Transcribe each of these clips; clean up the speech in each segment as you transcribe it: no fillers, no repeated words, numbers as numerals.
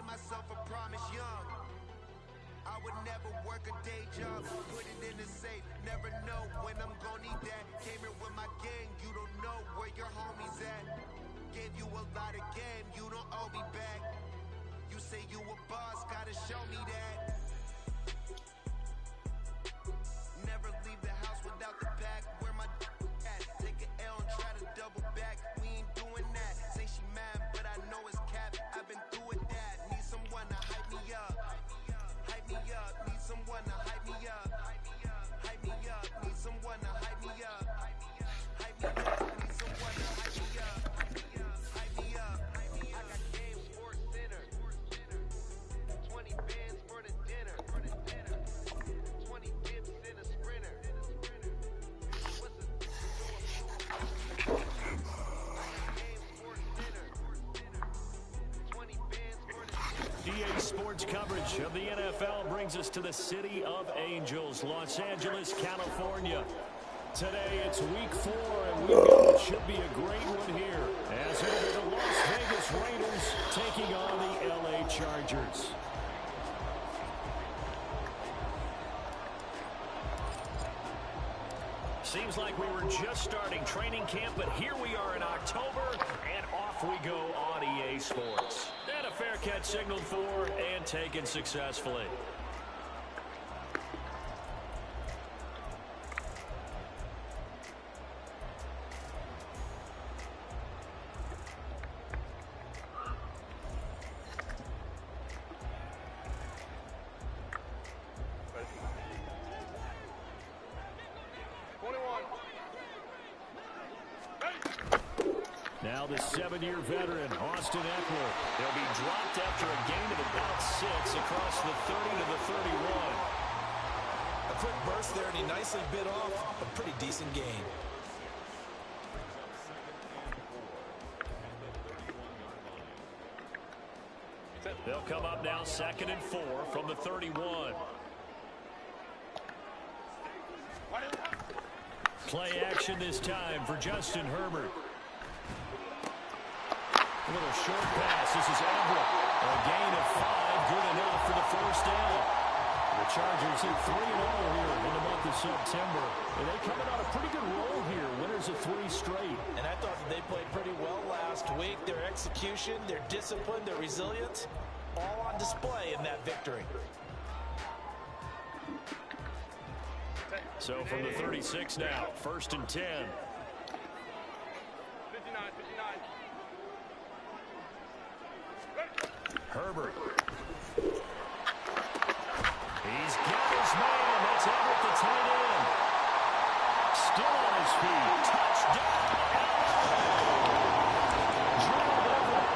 myself a promise young. I would never work a day job, put it in the safe, never know when I'm gonna need that. Came here with my gang, you don't know where your homies at. Gave you a lot of game, you don't owe me back. You say you a boss, gotta show me that. Never leave the house without the pack, where my at? Take an L and try to double back, we ain't doing that. Say she mad, but I know it's cap, I've been through it that. Need someone to hype me up. Hype me up, need someone to hype me up. Hype me up, need someone to hype me up. Hype me up, need someone to hype me up. Hype me up, I got game sports dinner. 20 bands for the dinner. 20 dips in a sprinter. What's the game sports dinner. 20 bands for the dinner. EA Sports coverage of the NFL brings us to the City of Angels, Los Angeles, California. Today it's week 4, and we know it should be a great one here, as it is the Las Vegas Raiders taking on the LA Chargers. Seems like we were just starting training camp, but here we are in October, and off we go on EA Sports. And a fair catch signaled for and taken successfully. Now the 7-year veteran, Austin Eckler. He'll be dropped after a gain of about 6 across the 30 to the 31. A quick burst there, and he nicely bit off a pretty decent gain. They'll come up now 2nd and 4 from the 31. Play action this time for Justin Herbert. A little short pass. This is Everett. A gain of 5. Good enough for the first down. The Chargers hit 3-0 here in the month of September. And they coming on a pretty good roll here. Winners of 3 straight. And I thought that they played pretty well last week. Their execution, their discipline, their resilience, all on display in that victory. So from the 36 now, 1st and 10. 59. Herbert. He's got his man. That's Everett, the tight end. Still on his feet. Touchdown. Gerald Everett,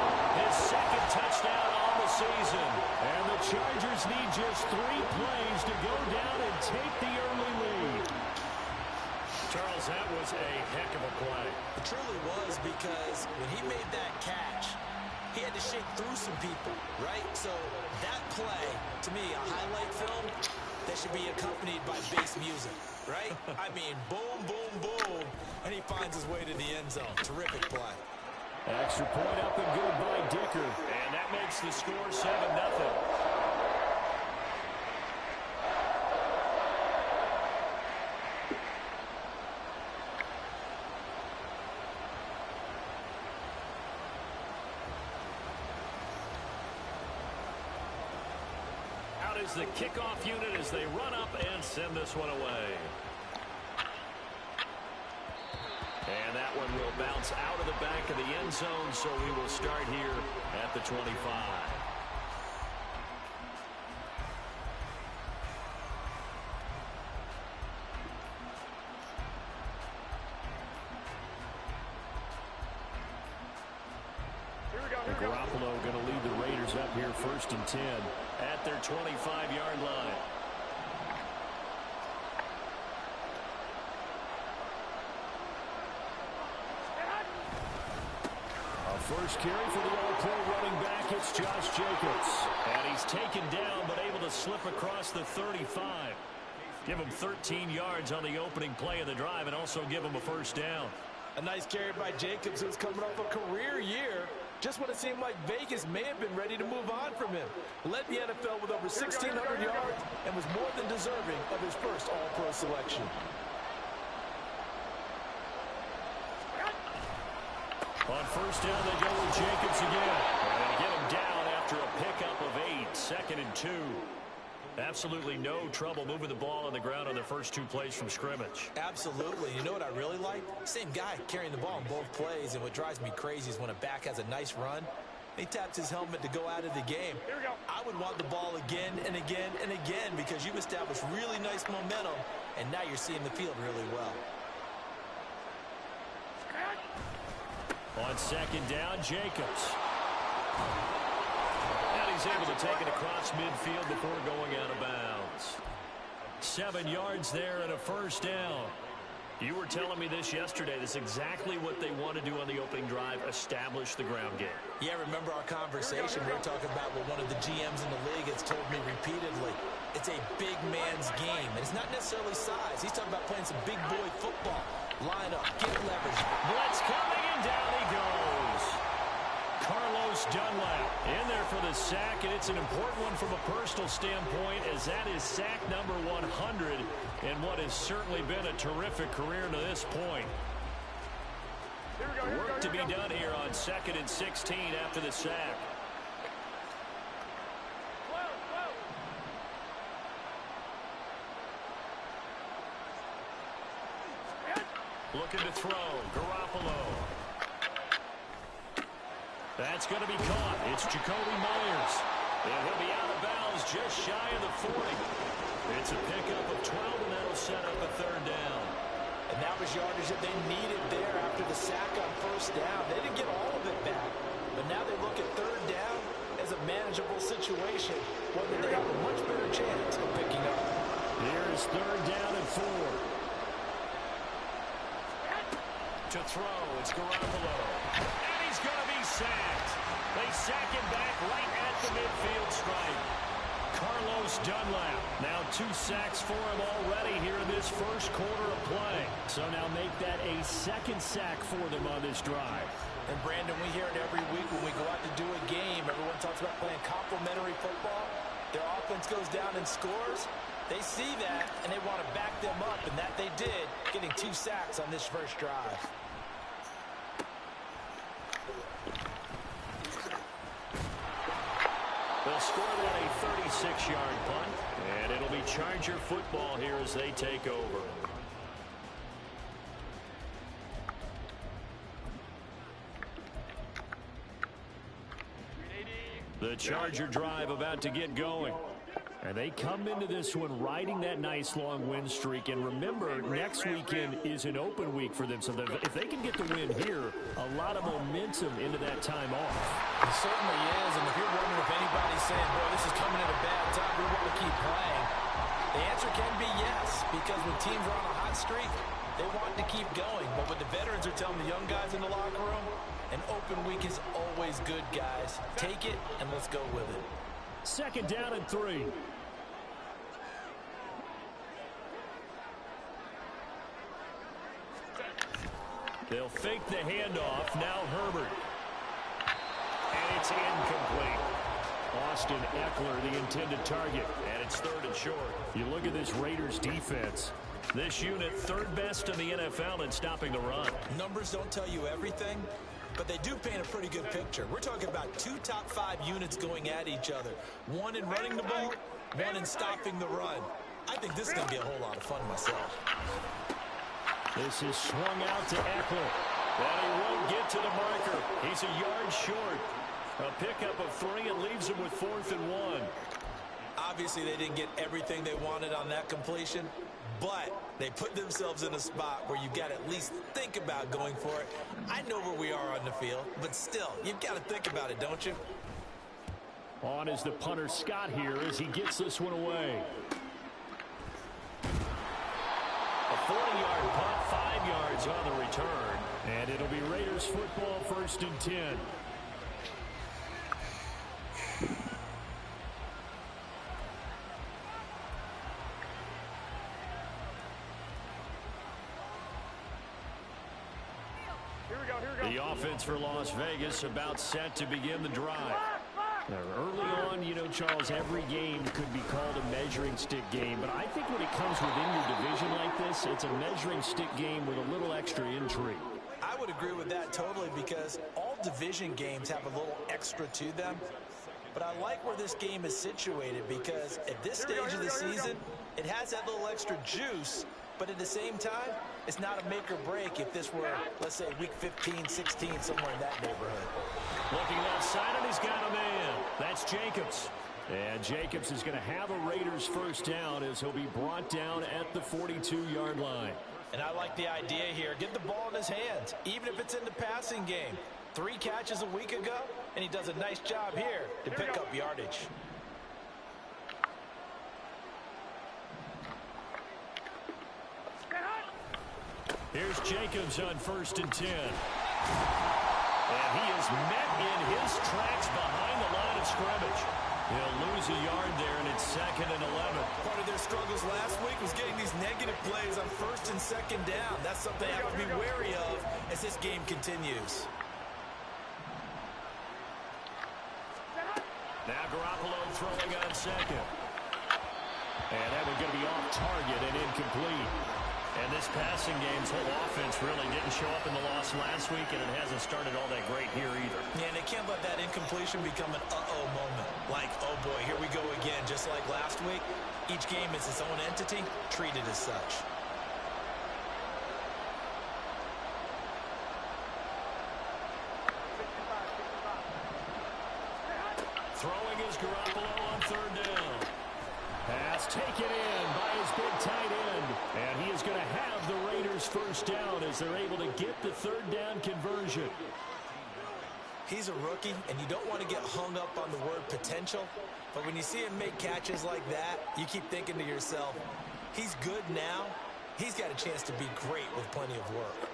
his 2nd touchdown on the season. And the Chargers need just 3 plays to go down and take the early lead. Charles, that was a heck of a play. It truly was, because when he made that catch, he had to shake through some people, right? So that play, to me, a highlight film that should be accompanied by bass music, right? I mean, boom, boom, boom, and he finds his way to the end zone. Terrific play. Extra point up and good by Dicker. And that makes the score 7-0. Is the kickoff unit as they run up and send this one away. And that one will bounce out of the back of the end zone, so we will start here at the 25. Garoppolo going to lead the Raiders up here 1st and 10 at their 25-yard line. A first carry for the all-pro running back. It's Josh Jacobs. And he's taken down but able to slip across the 35. Give him 13 yards on the opening play of the drive and also give him a first down. A nice carry by Jacobs, who's coming off a career year. Just when it seemed like Vegas may have been ready to move on from him. Led the NFL with over 1,600 yards and was more than deserving of his first All-Pro selection. On first down, they go with Jacobs again. And they get him down after a pickup of 8, 2nd and 2. Absolutely no trouble moving the ball on the ground on the first 2 plays from scrimmage. Absolutely. You know what I really like? Same guy carrying the ball in both plays, and what drives me crazy is when a back has a nice run, he taps his helmet to go out of the game. Here we go. I would want the ball again and again and again because you've established really nice momentum, and now you're seeing the field really well. On second down, Jacobs. And he's able to take it across midfield before going out of bounds. 7 yards there and a first down. You were telling me this yesterday. This is exactly what they want to do on the opening drive, establish the ground game. Yeah, remember our conversation? We were talking about what one of the GMs in the league has told me repeatedly. It's a big man's game, and it's not necessarily size. He's talking about playing some big boy football. Line up, get leverage. Blitz coming, and down he goes. Carlos Dunlap in there for the sack, and it's an important one from a personal standpoint, as that is sack number 100 in what has certainly been a terrific career to this point. Work to be done here on 2nd and 16 after the sack. Looking to throw, Garoppolo. That's going to be caught. It's Jacoby Myers. And he'll be out of bounds just shy of the 40. It's a pickup of 12, and that'll set up a 3rd down. And that was yardage that they needed there after the sack on first down. They didn't get all of it back, but now they look at 3rd down as a manageable situation, one that they have a much better chance of picking up. Here's 3rd down and 4. To throw, it's Garoppolo. And he's going to be sacked. They sack him back right at the midfield stripe. Carlos Dunlap. Now 2 sacks for him already here in this first quarter of play. So now make that a 2nd sack for them on this drive. And Brandon, we hear it every week when we go out to do a game. Everyone talks about playing complementary football. Their offense goes down and scores. They see that, and they want to back them up, and that they did, getting 2 sacks on this first drive. They'll score that a 36-yard punt, and it'll be Charger football here as they take over. The Charger drive about to get going. And they come into this one riding that nice long win streak. And remember, next weekend is an open week for them. So if they can get the win here, a lot of momentum into that time off. It certainly is. And if you're wondering if anybody's saying, boy, this is coming at a bad time, we want to keep playing, the answer can be yes. Because when teams are on a hot streak, they want to keep going. But what the veterans are telling the young guys in the locker room, an open week is always good, guys. Take it, and let's go with it. 2nd down and 3. They'll fake the handoff. Now Herbert. And it's incomplete. Austin Eckler, the intended target. And it's 3rd and short. You look at this Raiders defense. This unit 3rd best in the NFL in stopping the run. Numbers don't tell you everything, but they do paint a pretty good picture. We're talking about 2 top 5 units going at each other. One in running the ball, one in stopping the run. I think this is going to be a whole lot of fun myself. This is swung out to Eckler. And he won't get to the marker. He's a yard short. A pickup of 3 and leaves him with 4th and 1. Obviously, they didn't get everything they wanted on that completion, but they put themselves in a spot where you've got to at least think about going for it. I know where we are on the field, but still, you've got to think about it, don't you? On is the punter Scott here as he gets this one away. A 40-yard punt, 5 yards on the return. And it'll be Raiders football, 1st and 10. The offense for Las Vegas about set to begin the drive. Now, early on, you know, Charles, every game could be called a measuring stick game, but I think when it comes within your division like this, it's a measuring stick game with a little extra intrigue. I would agree with that totally, because all division games have a little extra to them. But I like where this game is situated, because at this stage of the season, it has that little extra juice, but at the same time, it's not a make or break if this were, let's say, week 15, 16, somewhere in that neighborhood. Looking left side, and he's got a man. That's Jacobs. And Jacobs is going to have a Raiders first down as he'll be brought down at the 42-yard line. And I like the idea here. Get the ball in his hands, even if it's in the passing game. 3 catches a week ago, and he does a nice job here to pick up yardage. Here's Jacobs on 1st and 10. And he is met in his tracks behind the line of scrimmage. He'll lose a yard there, and it's 2nd and 11. Part of their struggles last week was getting these negative plays on 1st and 2nd down. That's something they have to be wary of as this game continues. Now Garoppolo throwing on 2nd. And that one's going to be off target and incomplete. And this passing game's whole offense really didn't show up in the loss last week, and it hasn't started all that great here either. Yeah, and they can't let that incompletion become an uh-oh moment. Like, oh boy, here we go again, just like last week. Each game is its own entity, treated as such. Throwing is Garoppolo on 3rd down. Pass taken in by his big tight end. And he is going to have the Raiders first down as they're able to get the 3rd down conversion. He's a rookie, and you don't want to get hung up on the word potential. But when you see him make catches like that, you keep thinking to yourself, he's good now. He's got a chance to be great with plenty of work.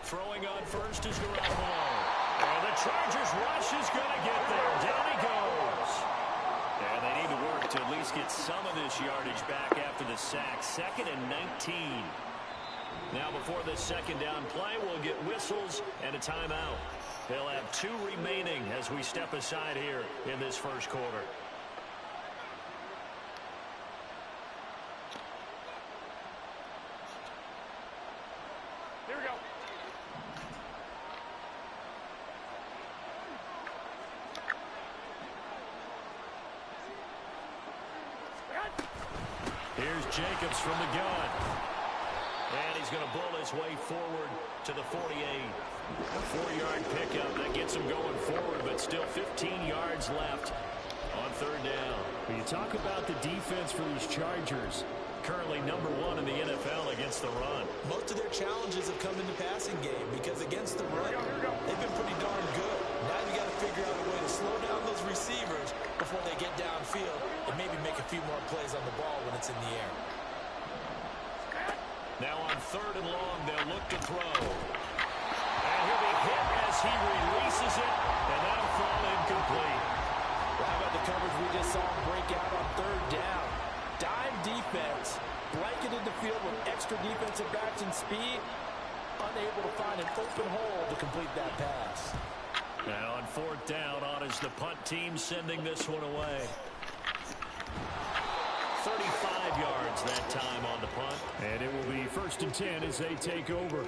Throwing on 1st is Garoppolo. And the Chargers rush is going to get there. Down he goes. And they need to work to at least get some of this yardage back after the sack. 2nd and 19. Now before this 2nd down play, we'll get whistles and a timeout. They'll have 2 remaining as we step aside here in this first quarter. Here we go. Here's Jacobs from the gun. And he's going to bull his way forward to the 48. A 4-yard pickup. That gets him going forward, but still 15 yards left on 3rd down. When you talk about the defense for these Chargers, currently number 1 in the NFL against the run. Most of their challenges have come in the passing game because against the run, they've been pretty darn good. Now you got to figure out a way to slow down those receivers before they get downfield and maybe make a few more plays on the ball when it's in the air. Now on 3rd and long, they'll look to throw. And he'll be hit as he releases it, and that'll fall incomplete. Well, how about the coverage we just saw him break out on 3rd down? Dime defense, blanketed the field with extra defensive backs and speed, unable to find an open hole to complete that pass. Now on 4th down, on is the punt team sending this one away. 35 yards that time on the punt. And it will be 1st and 10 as they take over.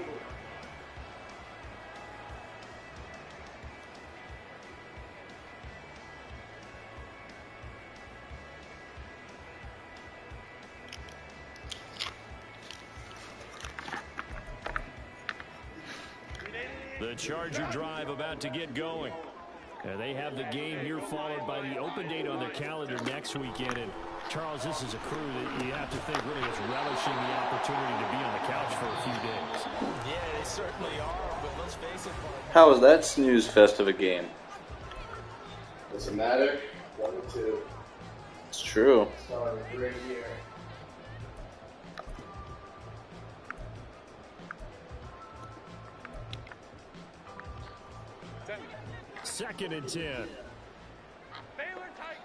The Charger drive about to get going. They have the game here followed by the open date on their calendar next weekend. And Charles, this is a crew that you have to think really is relishing the opportunity to be on the couch for a few days. Yeah, they certainly are, but let's face it. How was that snooze fest of a game? Doesn't matter. 1-2. It's true. Started a great year. Second and 10. Baylor tight.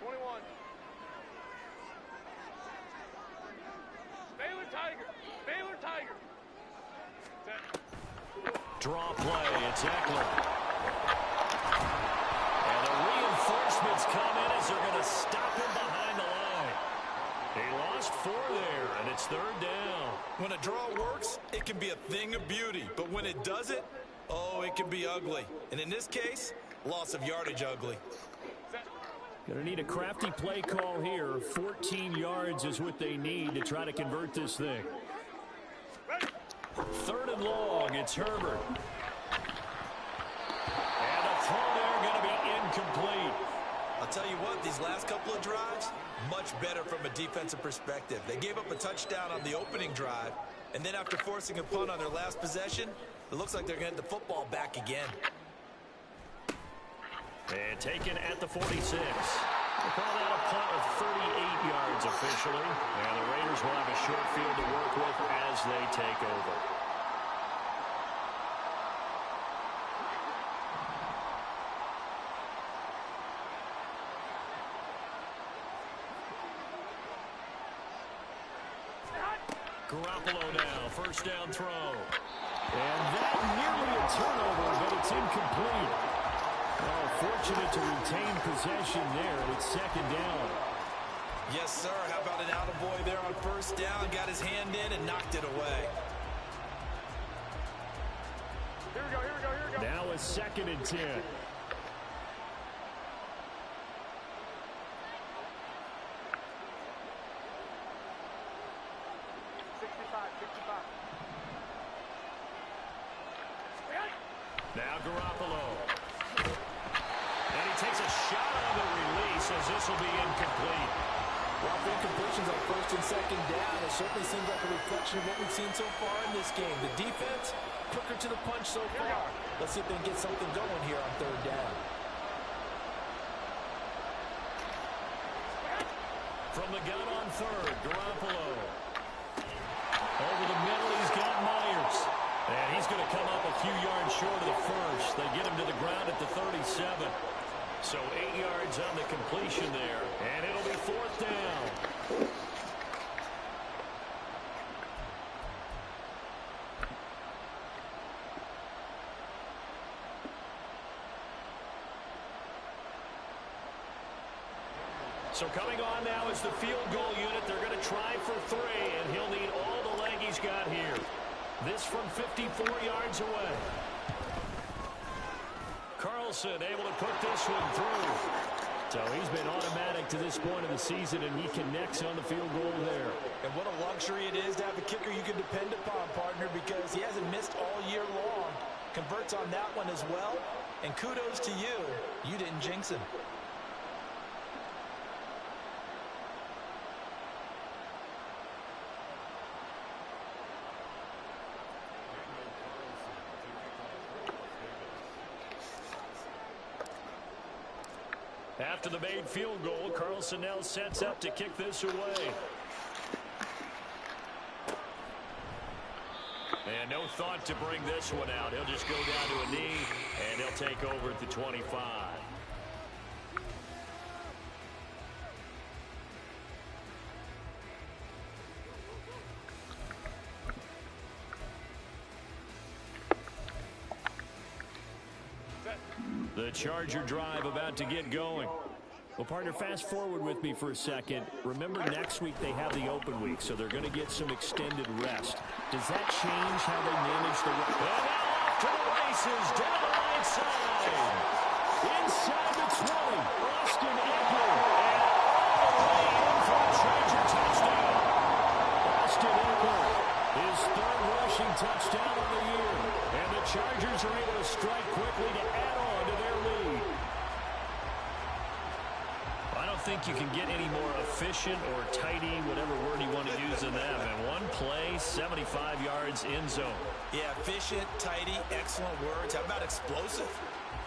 21. Draw play, it's Eckler. And the reinforcements come in as they're going to stop him behind the line. He lost 4 there, and it's 3rd down. When a draw works, it can be a thing of beauty. But when it doesn't, oh, it can be ugly. And in this case, loss of yardage ugly. Going to need a crafty play call here. 14 yards is what they need to try to convert this thing. 3rd and long, it's Herbert. And the throw there going to be incomplete. I'll tell you what, these last couple of drives, much better from a defensive perspective. They gave up a touchdown on the opening drive, and then after forcing a punt on their last possession, it looks like they're going to get the football back again. And taken at the 46. They call that a punt of 38 yards officially. And the Raiders will have a short field to work with as they take over. Garoppolo now, 1st down throw. And that nearly a turnover, but it's incomplete. Oh, fortunate to retain possession there. It's 2nd down. Yes, sir. How about an attaboy there on 1st down? Got his hand in and knocked it away. Here we go, here we go, here we go. Now a 2nd and 10. 65. Now Garoppolo. And he takes a shot on the release as this will be incomplete. Well, for incompletions on 1st and 2nd down, it certainly seems like a reflection of what we've seen so far in this game. The defense, quicker to the punch so far. Let's see if they can get something going here on 3rd down. From the gun on 3rd, Garoppolo. Over the middle, he's got Myers. And he's going to come up a few yards short of the 1st. They get him to the ground at the 37. So 8 yards on the completion there. And it'll be 4th down. So coming on now is the field goal unit. They're going to try for 3, and he'll need all the leg he's got here. This from 54 yards away. Carlson able to put this one through. So he's been automatic to this point of the season, and he connects on the field goal there. And what a luxury it is to have a kicker you can depend upon, partner, because he hasn't missed all year long. Converts on that one as well. And kudos to you. You didn't jinx him. After the made field goal, Carlson now sets up to kick this away. And no thought to bring this one out. He'll just go down to a knee, and he'll take over at the 25. The Charger drive about to get going. Well, partner, fast forward with me for a second. Remember, next week they have the open week, so they're going to get some extended rest. Does that change how they manage the rest? And now off to the races, down the right side. Inside the 20, Austin Eckler. And all the way in for a Charger touchdown. Austin Eckler, his 3rd rushing touchdown of the year. And the Chargers are able to strike quickly to add on to their lead. I don't think you can get any more efficient or tidy, whatever word you want to use in that. And one play, 75 yards in zone. Yeah, efficient, tidy, excellent words. How about explosive?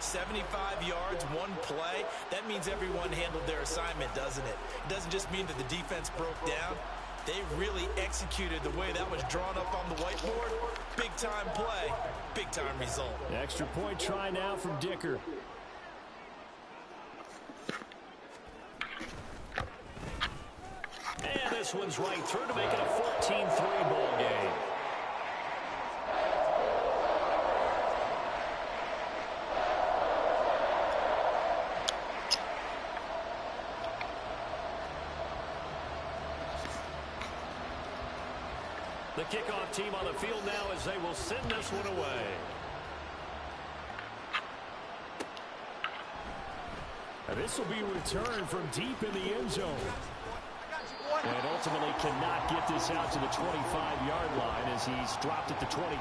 75 yards, one play. That means everyone handled their assignment, doesn't it? It doesn't just mean that the defense broke down. They really executed the way that was drawn up on the whiteboard. Big-time play, big-time result. Extra point try now from Dicker. And this one's right through to make it a 14-3 ball game. The kickoff team on the field now as they will send this one away. And this will be returned from deep in the end zone. And ultimately cannot get this out to the 25-yard line as he's dropped at the 23.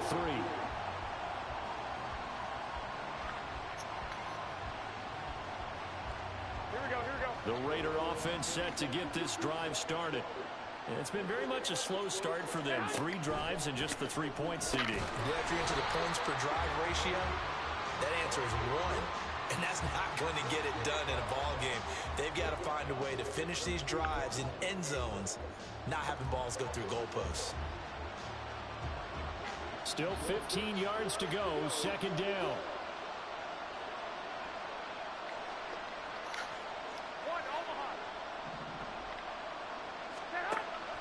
The Raider offense set to get this drive started. And it's been very much a slow start for them. 3 drives and just the 3-point CD. Yeah, if you're into the points per drive ratio, that answer is 1. And that's not going to get it done in a ball game. They've got to find a way to finish these drives in end zones, not having balls go through goalposts. Still 15 yards to go, second down.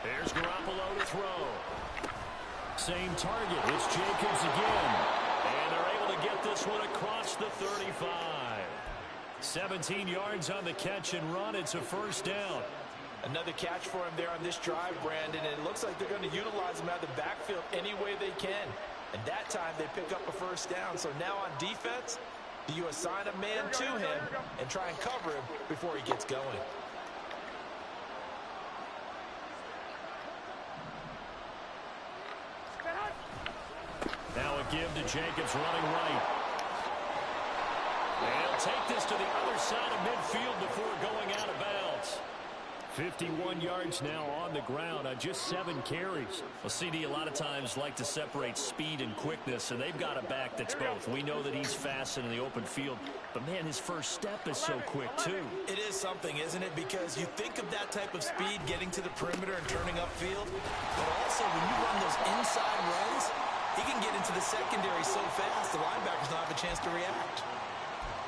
Here's Garoppolo to throw. Same target. It's Jacobs again. And they're able to get this one across the 35. 17 yards on the catch and run. It's a first down. Another catch for him there on this drive, Brandon. And it looks like they're going to utilize him out of the backfield any way they can. And that time they pick up a first down. So now on defense, do you assign a man to him and try and cover him before he gets going? Now a give to Jacobs running right. And he'll take this to the other side of midfield before going out of bounds. 51 yards now on the ground on just 7 carries. Well, CD a lot of times like to separate speed and quickness, and they've got a back that's both. We know that he's fast in the open field, but man, his first step is so quick too. It is something, isn't it? Because you think of that type of speed getting to the perimeter and turning upfield, but also when you run those inside runs, he can get into the secondary so fast the linebackers don't have a chance to react.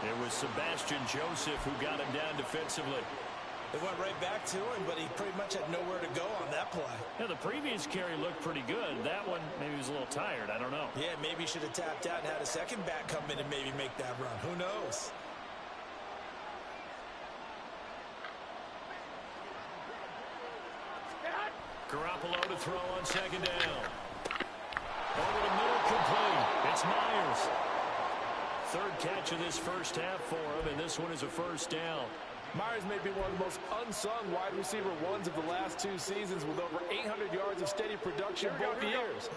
It was Sebastian Joseph who got him down defensively. They went right back to him, but he pretty much had nowhere to go on that play. Yeah, the previous carry looked pretty good. That one, maybe he was a little tired. I don't know. Yeah, maybe he should have tapped out and had a second back come in and maybe make that run. Who knows? Garoppolo to throw on second down. Over the middle, complete. It's Myers. Third catch of this first half for him, and this one is a first down. Myers may be one of the most unsung wide receiver ones of the last 2 seasons with over 800 yards of steady production both years.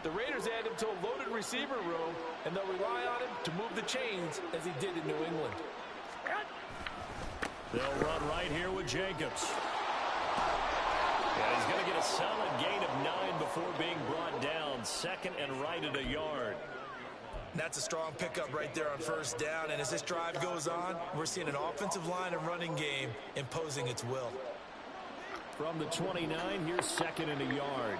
The Raiders add him to a loaded receiver room, and they'll rely on him to move the chains as he did in New England. They'll run right here with Jacobs. Yeah, he's going to get a solid gain of 9 before being brought down. Second and right at a yard. That's a strong pickup right there on first down. And as this drive goes on, we're seeing an offensive line and running game imposing its will. From the 29, here's second and a yard.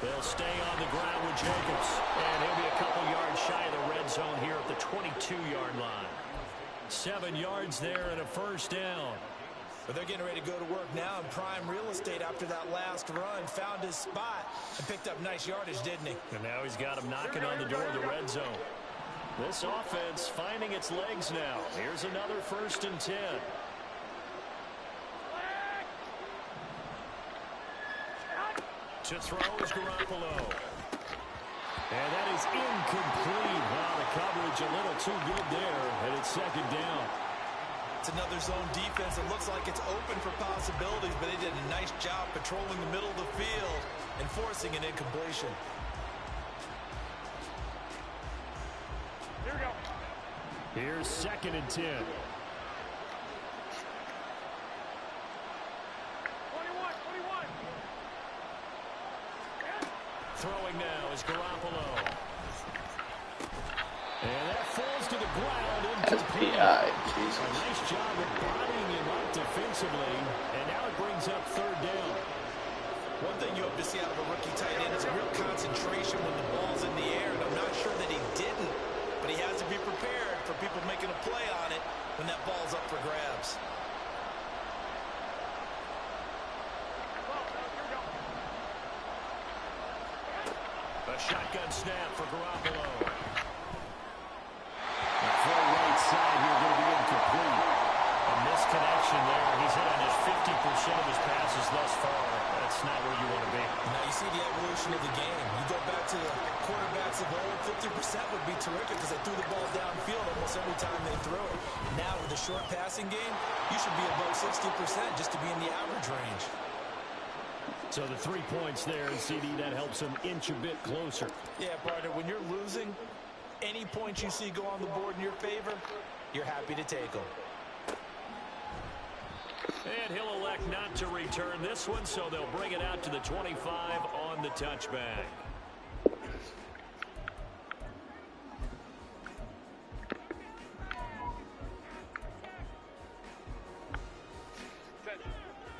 They'll stay on the ground with Jacobs. And he'll be a couple yards shy of the red zone here at the 22-yard line. 7 yards there and a first down. But they're getting ready to go to work now in prime real estate after that last run. Found his spot and picked up nice yardage, didn't he? And now he's got him knocking on the door of the red zone. This offense finding its legs now. Here's another 1st and 10. To throw is Garoppolo. And that is incomplete. Wow, the coverage a little too good there. And it's second down. It's another zone defense. It looks like it's open for possibilities, but they did a nice job patrolling the middle of the field and forcing an incompletion. Here we go. Here's 2nd and 10. 21, 21. Throwing now is Garoppolo. And that falls to the ground. That's PI. Jesus. A nice job of bodying him up defensively. And now it brings up 3rd down. One thing you hope to see out of a rookie tight end is a real concentration when the ball's in the air, and I'm not sure that he didn't, but he has to be prepared for people making a play on it when that ball's up for grabs. A shotgun snap for Garoppolo. The throw right side here going to be incomplete. A misconnect of his passes thus far, that's not where you want to be. Now you see the evolution of the game. You go back to the quarterbacks of old, 50% would be terrific because they threw the ball downfield almost every time they threw it. Now with the short passing game, you should be above 60% just to be in the average range. So the 3 points there, and CD, that helps him inch a bit closer. Yeah, partner, when you're losing, any points you see go on the board in your favor, you're happy to take them. And he'll elect not to return this one, so they'll bring it out to the 25 on the touchback.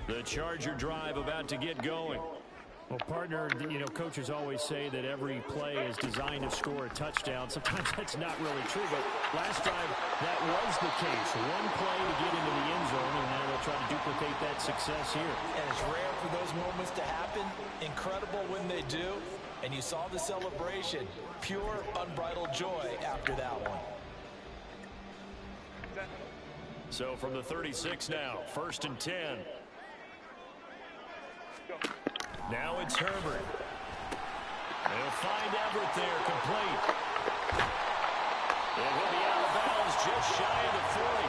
The Charger drive about to get going. Well, partner, you know, coaches always say that every play is designed to score a touchdown. Sometimes that's not really true, but last time that was the case. One play to get into the end zone, and now they'll try to duplicate that success here. And it's rare for those moments to happen. Incredible when they do. And you saw the celebration. Pure, unbridled joy after that one. So from the 36 now, 1st and 10. Now it's Herbert. They'll find Everett there, complete. And he'll be out of bounds just shy of the 40.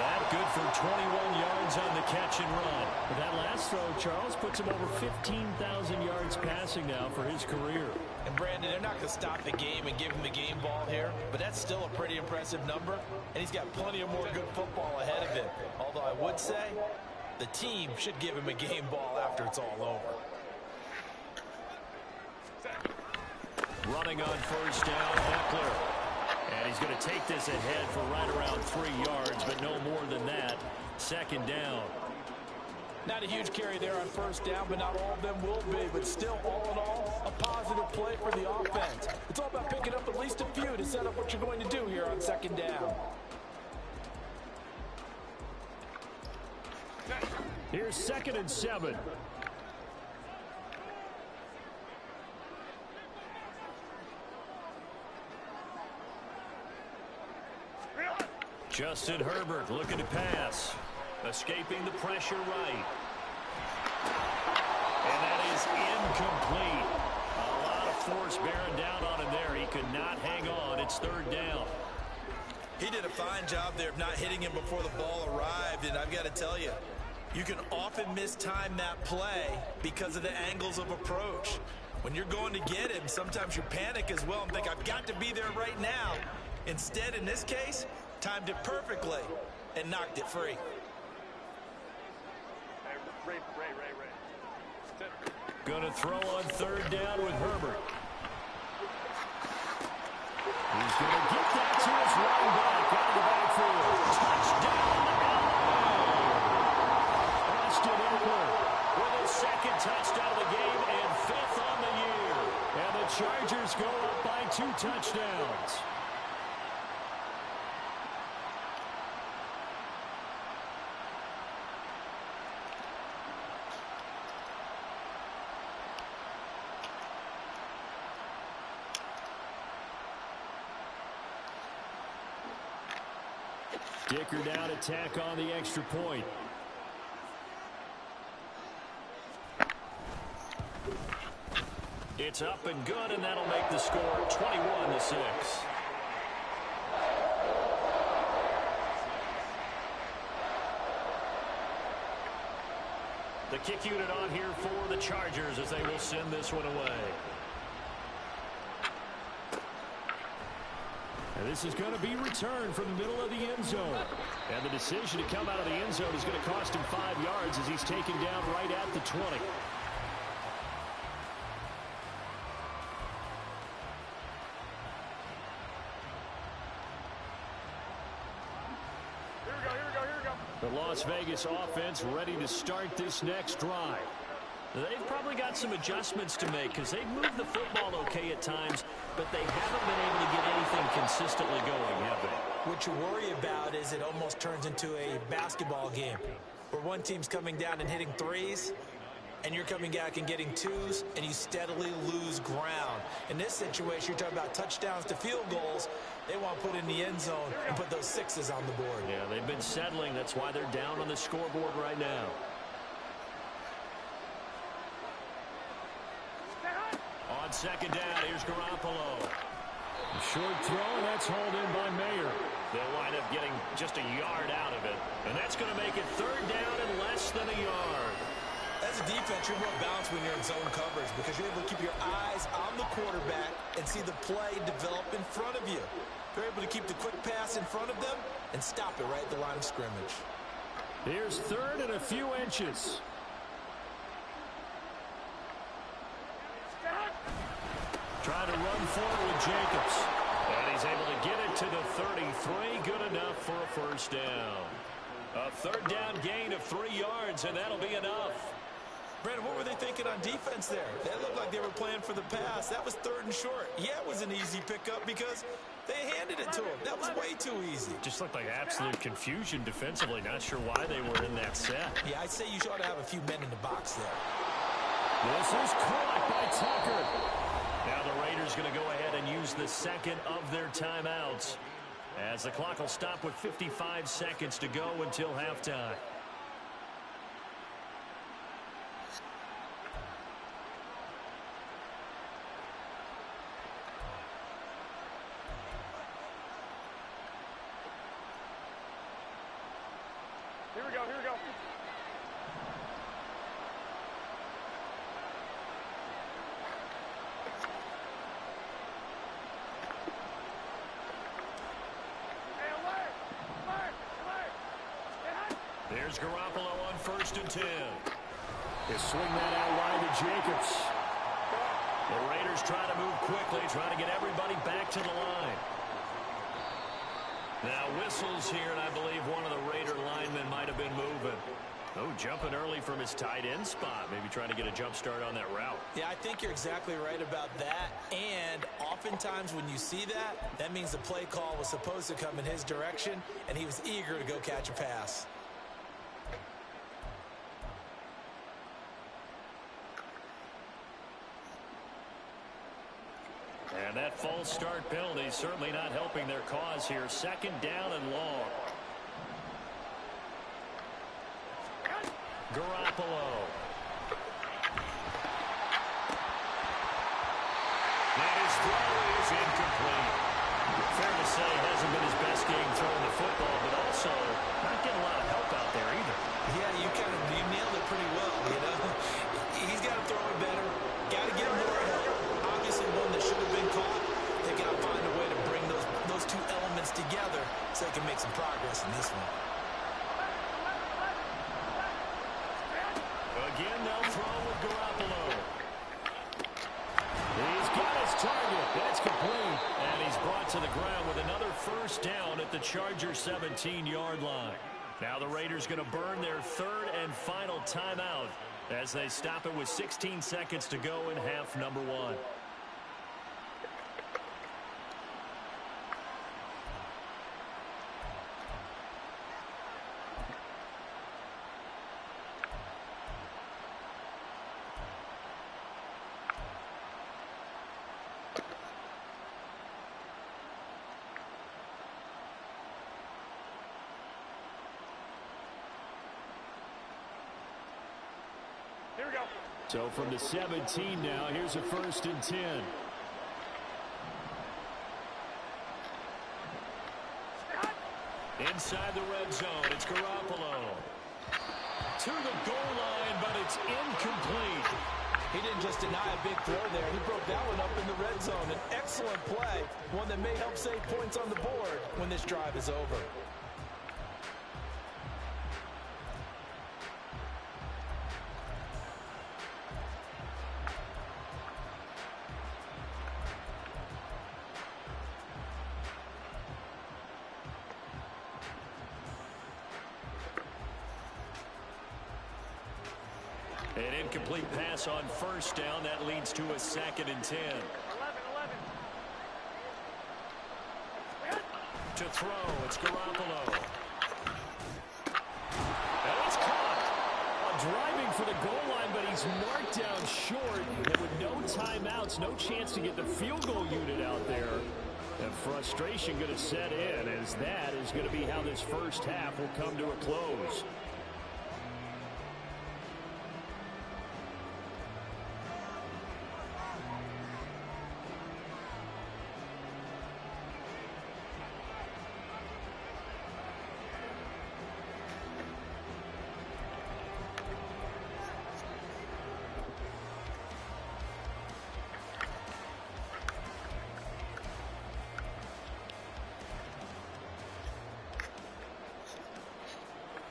That good for 21 yards on the catch and run. But that last throw, Charles, puts him over 15,000 yards passing now for his career. And Brandon, they're not going to stop the game and give him the game ball here, but that's still a pretty impressive number, and he's got plenty of more good football ahead of him. Although I would say the team should give him a game ball after it's all over. Running on 1st down, Eckler. And he's going to take this ahead for right around 3 yards, but no more than that. 2nd down. Not a huge carry there on 1st down, but not all of them will be. But still, all in all, a positive play for the offense. It's all about picking up at least a few to set up what you're going to do here on 2nd down. Here's 2nd and 7. Justin Herbert looking to pass. Escaping the pressure right. And that is incomplete. A lot of force bearing down on him there. He could not hang on. It's 3rd down. He did a fine job there of not hitting him before the ball arrived, and I've got to tell you, you can often mistime that play because of the angles of approach. When you're going to get him, sometimes you panic as well and think, I've got to be there right now. Instead, in this case, timed it perfectly and knocked it free. Going to throw on 3rd down with Herbert. He's going to get that to his running back out of the backfield. Touchdown, LA! Austin Eckler with his 2nd touchdown of the game and 5th on the year. And the Chargers go up by 2 touchdowns. Dicker down to tack on the extra point. It's up and good, and that'll make the score 21-6. The kick unit on here for the Chargers as they will send this one away. And this is going to be returned from the middle of the end zone. And the decision to come out of the end zone is going to cost him 5 yards as he's taken down right at the 20. The Las Vegas offense ready to start this next drive. They've probably got some adjustments to make because they've moved the football okay at times, but they haven't been able to get anything consistently going, have they? What you worry about is it almost turns into a basketball game where one team's coming down and hitting threes, and you're coming back and getting twos, and you steadily lose ground. In this situation, you're talking about touchdowns to field goals. They want to put in the end zone and put those sixes on the board. Yeah, they've been settling. That's why they're down on the scoreboard right now. second down. Here's Garoppolo. A short throw, and that's hauled in by Mayer. They'll wind up getting just a yard out of it. And that's going to make it third down and less than a yard. As a defense, you're more balanced when you're in zone coverage because you're able to keep your eyes on the quarterback and see the play develop in front of you. You're able to keep the quick pass in front of them and stop it right at the line of scrimmage. Here's third and a few inches. Trying to run forward with Jacobs. And he's able to get it to the 33. Good enough for a first down. A third down gain of 3 yards, and that'll be enough. Brandon, what were they thinking on defense there? They looked like they were playing for the pass. That was third and short. Yeah, it was an easy pickup because they handed it to him. That was way too easy. Just looked like absolute confusion defensively. Not sure why they were in that set. Yeah, I'd say you ought to have a few men in the box there. This is caught by Tucker. Now the Raiders going to go ahead and use the second of their timeouts, as the clock will stop with 55 seconds to go until halftime. Here we go, here we go. There's Garoppolo on 1st and 10. They swing that out wide to Jacobs. The Raiders try to move quickly, trying to get everybody back to the line. Now whistles here, and I believe one of the Raider linemen might have been moving. Oh, jumping early from his tight end spot. Maybe trying to get a jump start on that route. Yeah, I think you're exactly right about that. And oftentimes when you see that, that means the play call was supposed to come in his direction, and he was eager to go catch a pass. And that false start penalty is certainly not helping their cause here. Second down and long. Garoppolo. And his throw is incomplete. Fair to say, it hasn't been his best game throwing the football, but also not getting a lot of help out there either. Yeah, you nailed it pretty well, you know. He's got to throw it better. Got to get more help. Obviously one that should have been caught. They got to find a way to bring those two elements together so they can make some progress in this one. Again, they'll throw with Garoppolo. He's got his target. That's complete. And he's brought to the ground with another first down at the Chargers' 17-yard line. Now the Raiders going to burn their third and final timeout as they stop it with 16 seconds to go in half number 1. Here we go. So from the 17 now, here's a 1st and 10. Inside the red zone, it's Garoppolo. To the goal line, but it's incomplete. He didn't just deny a big throw there. He broke that one up in the red zone. An excellent play, one that may help save points on the board when this drive is over. An incomplete pass on first down. That leads to a 2nd and 10. 11. To throw, it's Garoppolo. And it's caught. Driving for the goal line, but he's marked down short. And with no timeouts, no chance to get the field goal unit out there. And frustration going to set in, as that is going to be how this first half will come to a close.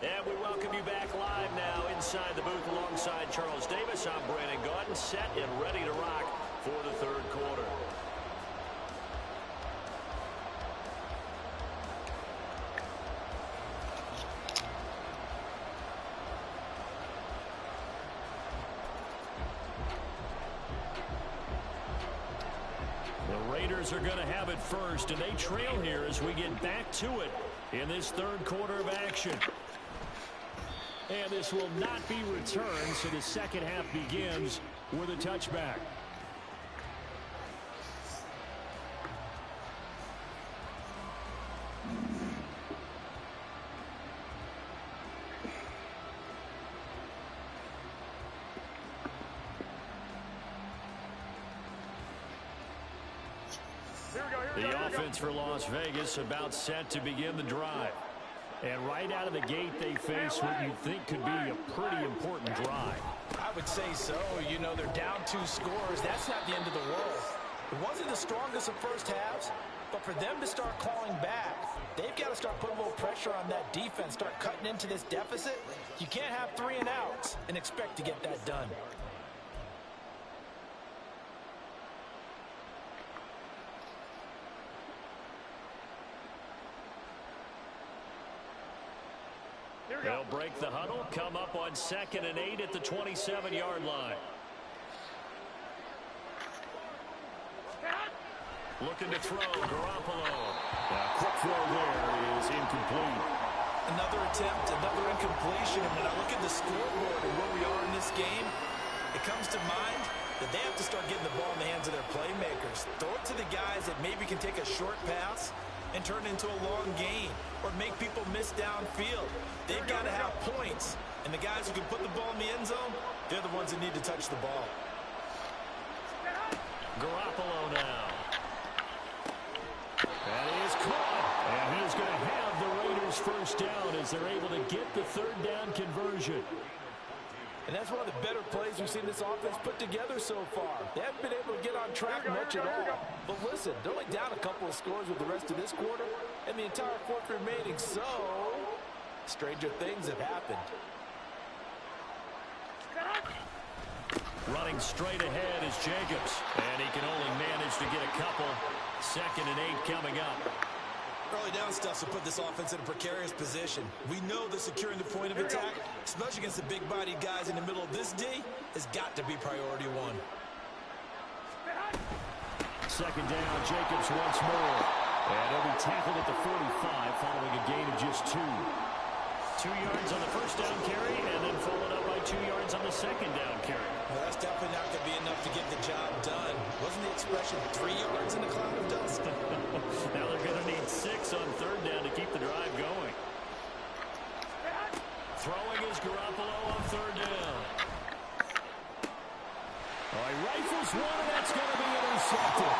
And we welcome you back live now inside the booth alongside Charles Davis. I'm Brandon Gaudin, set and ready to rock for the third quarter. The Raiders are going to have it first, and they trail here as we get back to it in this third quarter of action. And this will not be returned, so the second half begins with a touchback. The offense for Las Vegas about set to begin the drive. And right out of the gate, they face what you think could be a pretty important drive. I would say so. You know, they're down 2 scores. That's not the end of the world. It wasn't the strongest of first halves, but for them to start clawing back, they've got to start putting a little pressure on that defense, start cutting into this deficit. You can't have 3 and outs and expect to get that done. They'll break the huddle, come up on 2nd and 8 at the 27-yard line. Looking to throw, Garoppolo. Quick throw there is incomplete. Another attempt, another incompletion. And when I look at the scoreboard and where we are in this game, it comes to mind that they have to start getting the ball in the hands of their playmakers. Throw it to the guys that maybe can take a short pass and turn it into a long gain or make people miss downfield. They've got to have points. And the guys who can put the ball in the end zone, they're the ones that need to touch the ball. Garoppolo now. That is caught. And he's going to have the Raiders first down as they're able to get the third down conversion. And that's one of the better plays we've seen this offense put together so far. They haven't been able to get on track much at all. But listen, they're only down a couple of scores with the rest of this quarter and the entire fourth remaining. So, stranger things have happened. Running straight ahead is Jacobs. And he can only manage to get a couple. 2nd and 8 coming up. Early down stuff to put this offense in a precarious position. We know that securing the point of attack, especially against the big-bodied guys in the middle of this D, has got to be priority 1. 2nd down, Jacobs once more. And he'll be tackled at the 45 following a gain of just 2. 2 yards on the first down carry and then followed up by 2 yards on the second down carry. Well, that's definitely not going to be enough to get the job done. Wasn't the expression 3 yards in the cloud of dust? Now they're going to need 6 on 3rd down to keep the drive going. Throwing is Garoppolo on 3rd down. Oh, he rifles one, and that's going to be intercepted.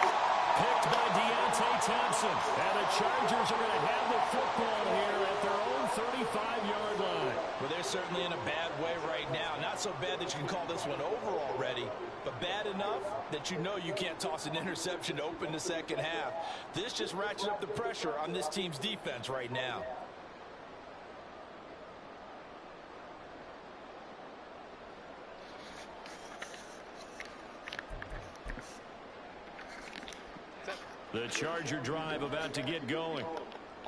Picked by Deontay Thompson. And the Chargers are going to have the football here at their own 35-yard line. Well, they're certainly in a bad way right now. Not so bad that you can call this one over already, but bad enough that you know you can't toss an interception to open the second half. This just ratchets up the pressure on this team's defense right now. The Charger drive about to get going.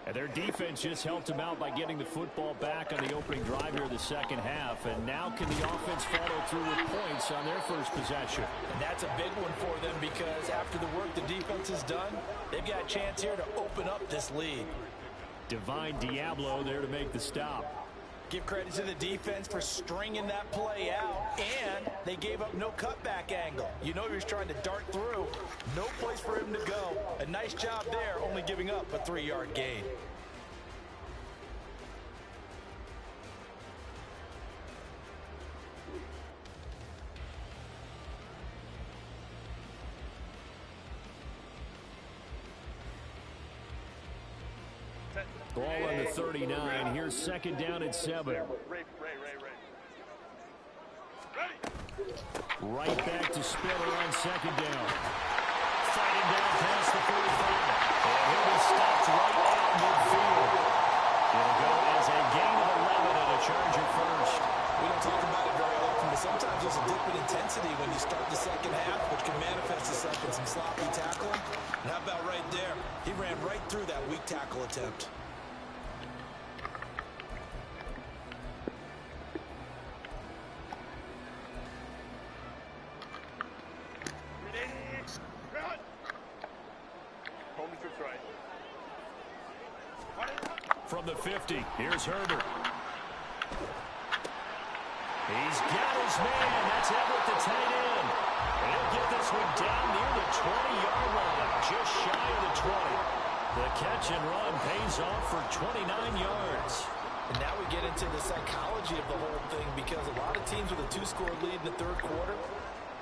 And their defense just helped them out by getting the football back on the opening drive here of the second half. And now can the offense follow through with points on their first possession? And that's a big one for them because after the work the defense has done, they've got a chance here to open up this lead. Divine Diablo there to make the stop. Give credit to the defense for stringing that play out, and they gave up no cutback angle. You know he was trying to dart through. No place for him to go. A nice job there, only giving up a 3-yard gain. Ball on the 39. Here's 2nd down and 7. Right back to Spiller on 2nd down. Fighting down past the 45. And he'll be stopped right at midfield. It'll go as a gain of 11 and Charger first. We don't talk about it very often, but sometimes there's a dip in intensity when you start the second half, which can manifest itself in some sloppy tackling. And how about right there? He ran right through that weak tackle attempt. From the 50, here's Herbert. He's got his man. That's Everett, the tight end. And he'll get this one down near the 20-yard line, just shy of the 20. The catch and run pays off for 29 yards. And now we get into the psychology of the whole thing, because a lot of teams with a 2-score lead in the third quarter,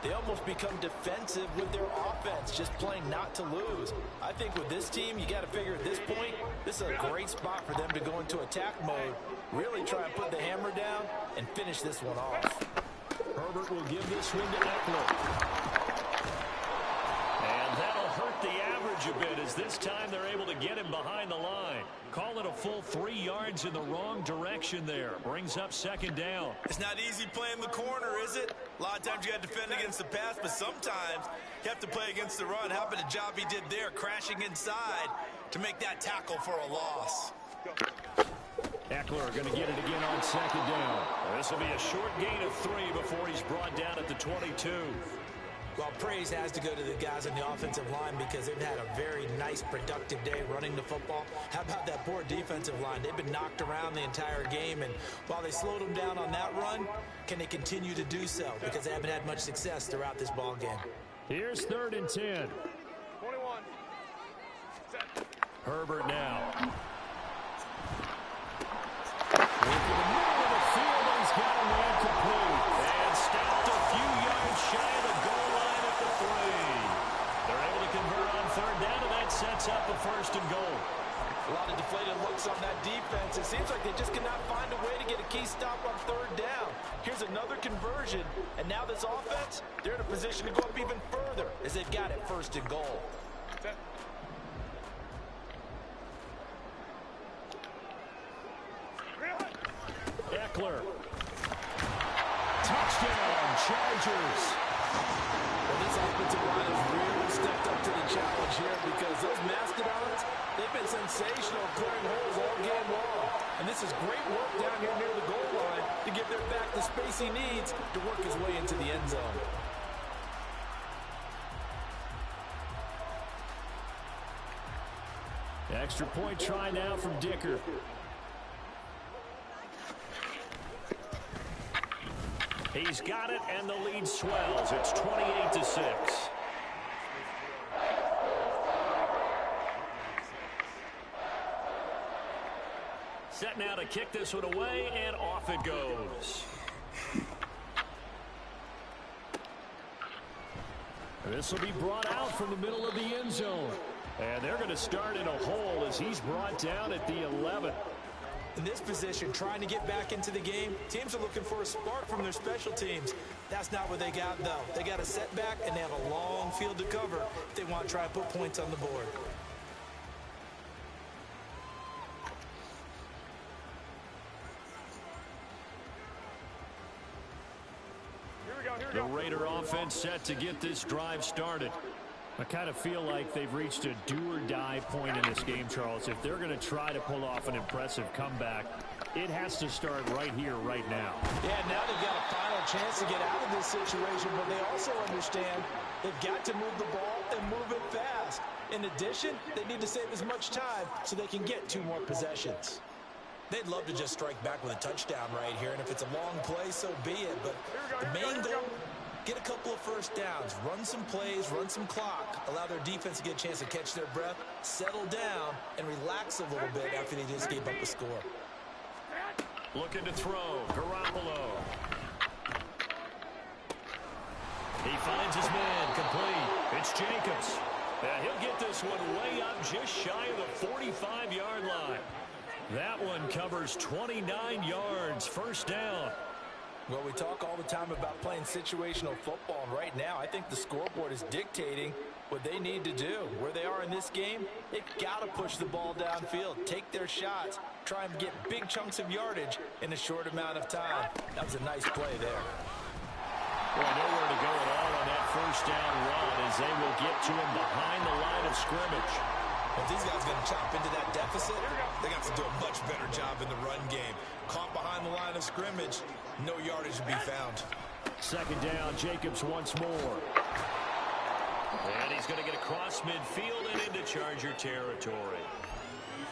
they almost become defensive with their offense, just playing not to lose. I think with this team, you got to figure at this point, this is a great spot for them to go into attack mode, really try and put the hammer down and finish this one off. Herbert will give this one to Eckler. And that'll hurt the average a bit, as this time they're able to get him behind the line. Call it a full 3 yards in the wrong direction there. Brings up second down. It's not easy playing the corner, is it? A lot of times you got to defend against the pass, but sometimes you have to play against the run. How about the job he did there, crashing inside to make that tackle for a loss? Eckler going to get it again on second down. This will be a short gain of 3 before he's brought down at the 22. Well, praise has to go to the guys on the offensive line, because they've had a very nice, productive day running the football. How about that poor defensive line? They've been knocked around the entire game, and while they slowed them down on that run, can they continue to do so? Because they haven't had much success throughout this ball game. Here's 3rd and 10. 21. Set. Herbert now. Looking in the middle of the field, and he's got a man complete. And stopped a few yards shy of the goal line at the 3. They're able to convert on 3rd down, and that sets up a 1st and goal. A lot of deflated looks on that defense. It seems like they just cannot find a way to get a key stop on 3rd down. Here's another conversion, and now this offense, they're in a position to go up even further, as they've got it 1st and goal. Set. Eckler. Touchdown, Chargers. Well, this offensive line has really stepped up to the challenge here, because those mastodons, they've been sensational clearing holes all game long. And this is great work down here near the goal line to give their back the space he needs to work his way into the end zone. Extra point try now from Dicker. He's got it, and the lead swells. It's 28-6. Set now to kick this one away, and off it goes. This will be brought out from the middle of the end zone. And they're going to start in a hole as he's brought down at the 11. In this position, trying to get back into the game, teams are looking for a spark from their special teams. That's not what they got, though. They got a setback, and they have a long field to cover if they want to try and put points on the board. The Raider offense set to get this drive started. I kind of feel like they've reached a do-or-die point in this game, Charles. If they're going to try to pull off an impressive comeback, it has to start right here, right now. Yeah, now they've got a final chance to get out of this situation, but they also understand they've got to move the ball and move it fast. In addition, they need to save as much time so they can get 2 more possessions. They'd love to just strike back with a touchdown right here, and if it's a long play, so be it. But the main goal, get a couple of first downs, run some plays, run some clock, allow their defense to get a chance to catch their breath, settle down, and relax a little bit after they just gave up a score. Looking to throw, Garoppolo. He finds his man, complete. It's Jacobs. And he'll get this one way up just shy of the 45-yard line. That one covers 29 yards, 1st down. Well, we talk all the time about playing situational football, and right now I think the scoreboard is dictating what they need to do. Where they are in this game, they've got to push the ball downfield, take their shots, try and get big chunks of yardage in a short amount of time. That was a nice play there. Well, nowhere to go at all on that first down run as they will get to him behind the line of scrimmage. If these guys are going to chop into that deficit, they got to do a much better job in the run game. Caught behind the line of scrimmage, no yardage to be found. Second down, Jacobs once more. And he's going to get across midfield and into Charger territory.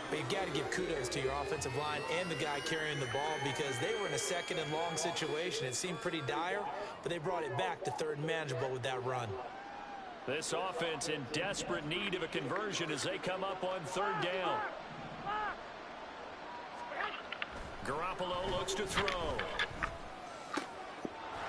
But you've got to give kudos to your offensive line and the guy carrying the ball because they were in a second and long situation. It seemed pretty dire, but they brought it back to third and manageable with that run. This offense in desperate need of a conversion as they come up on third down. Garoppolo looks to throw.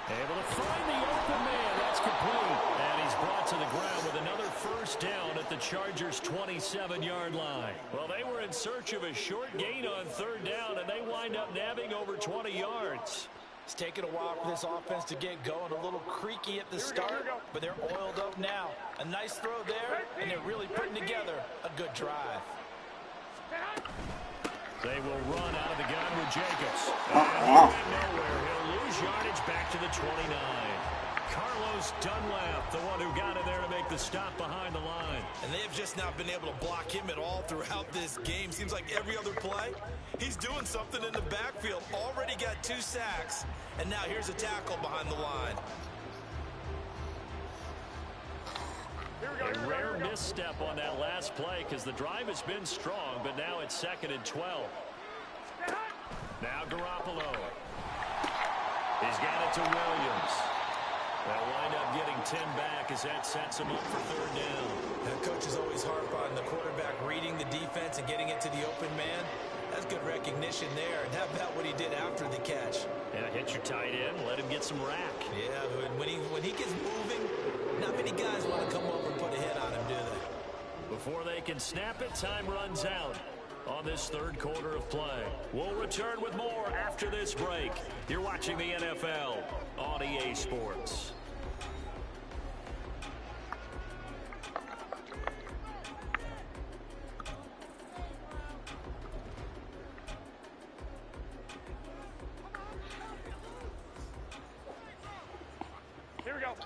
Able to find the open man. That's complete. And he's brought to the ground with another first down at the Chargers' 27-yard line. Well, they were in search of a short gain on third down, and they wind up nabbing over 20 yards. It's taken a while for this offense to get going. A little creaky at the start, but they're oiled up now. A nice throw there, and they're really putting together a good drive. They will run out of the gun with Jacobs. And he went nowhere. He'll lose yardage back to the 29. Carlos Dunlap, the one who got in there to make the stop behind the line. And they have just not been able to block him at all throughout this game. Seems like every other play, he's doing something in the backfield. Already got 2 sacks, and now here's a tackle behind the line. A rare misstep on that last play because the drive has been strong, but now it's 2nd and 12. Now Garoppolo. He's got it to Williams. They'll wind up getting 10 back as that sets him up for third down. The coaches always harp on the quarterback reading the defense and getting it to the open man. That's good recognition there. And how about what he did after the catch? Yeah, hit your tight end, let him get some rack. Yeah, when he gets moving, not many guys want to come over and put a hit on him, do they? Before they can snap it, time runs out on this third quarter of play. We'll return with more after this break. You're watching the NFL on EA Sports.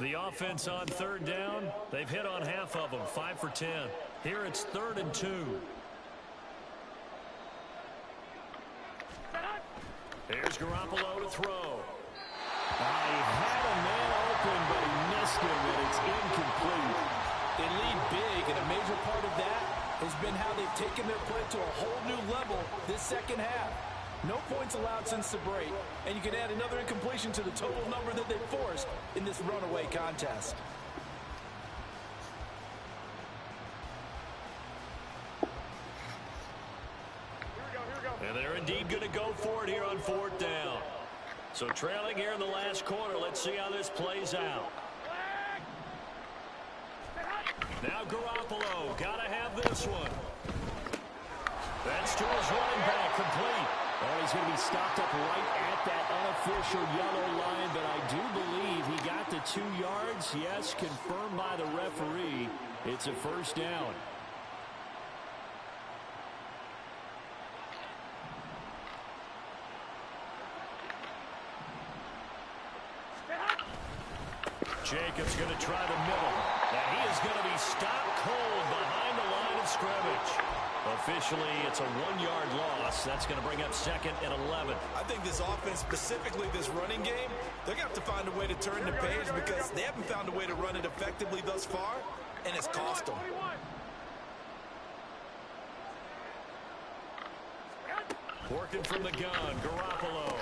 The offense on third down, they've hit on half of them, 5 for 10. Here it's 3rd and 2. Here's Garoppolo to throw. He had a man open, but he missed him, and it's incomplete. They lead big, and a major part of that has been how they've taken their play to a whole new level this second half. No points allowed since the break, and you can add another incompletion to the total number that they forced in this runaway contest. And they're indeed going to go for it here on 4th down. So trailing here in the last quarter, let's see how this plays out. Now Garoppolo, got to have this one. That's to his running back, complete. Oh, he's going to be stopped up right at that unofficial yellow line, but I do believe he got the 2 yards. Yes, confirmed by the referee. It's a first down. Jacobs going to try the middle. And he is going to be stopped cold behind the line of scrimmage. Officially, it's a 1-yard loss. That's going to bring up 2nd and 11. I think this offense, specifically this running game, they're going to have to find a way to turn the page because they haven't found a way to run it effectively thus far, and it's cost them. Working from the gun, Garoppolo.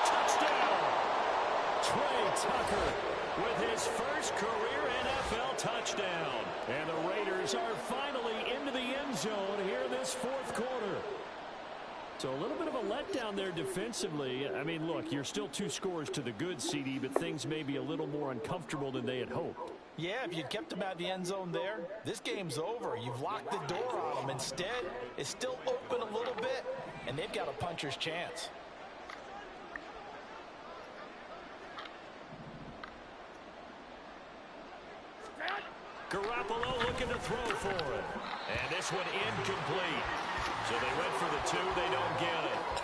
Touchdown! Trey Tucker with his first career NFL touchdown. And the Raiders are finally into the end zone here in this 4th quarter. So a little bit of a letdown there defensively. I mean, look, you're still 2 scores to the good, CD, but things may be a little more uncomfortable than they had hoped. Yeah, if you'd kept them out of the end zone there, this game's over. You've locked the door on them. Instead, it's still open a little bit, and they've got a puncher's chance. Garoppolo looking to throw for it. And this one incomplete. So they went for the 2. They don't get it.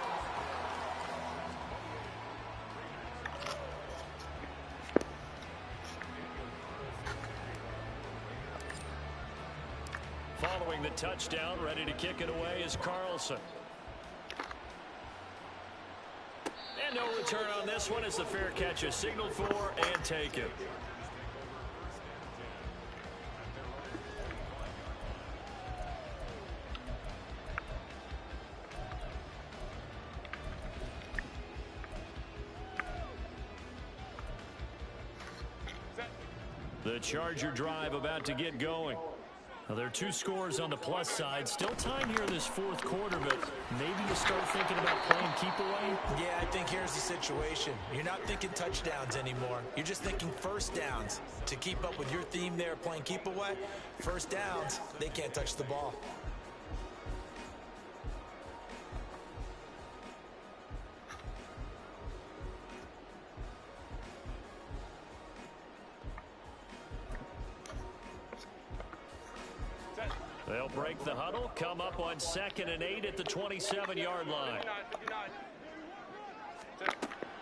Following the touchdown, ready to kick it away is Carlson. And no return on this one as the fair catch is signaled for and taken. The Charger drive about to get going. Now, there are 2 scores on the plus side. Still time here in this fourth quarter, but maybe you start thinking about playing keep away? Yeah, I think here's the situation. You're not thinking touchdowns anymore. You're just thinking first downs. To keep up with your theme there, playing keep away, first downs, they can't touch the ball. They'll break the huddle, come up on 2nd and 8 at the 27-yard line.